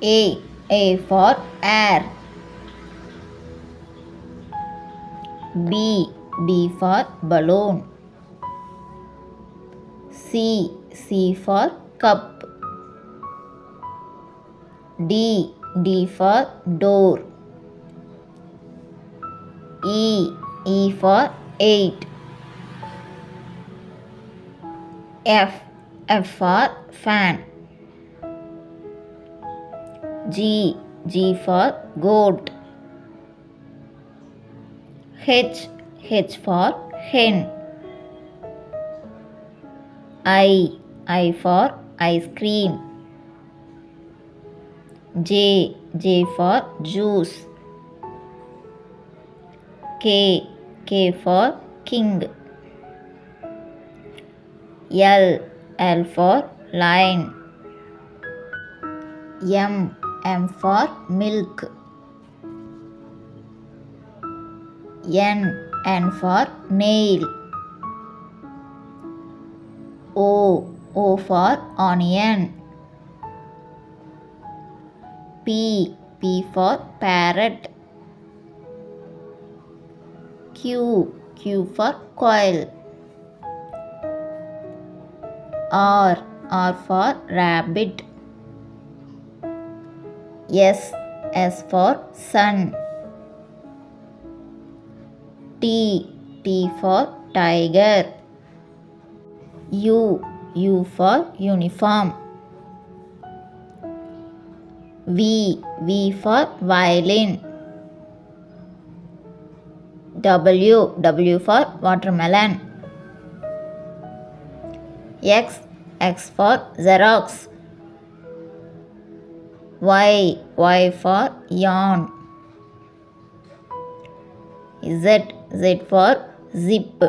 A. A for air. B. B for balloon. C. C for cup. D. D for door. E. E for 8. F. F for fan. G. G for goat. H. H for hen. I. I for ice cream. J. J for juice. K. K for king. L. L for lion. M. M for milk. N. N for nail. O. O for onion. P. P for parrot. Q. Q for quail. R. R for rabbit. S. S for sun. T. T for tiger. U. U for uniform. V. V for violin. W. W for watermelon. X. X for Xerox. Y. Y for yarn. Z. Z for zip.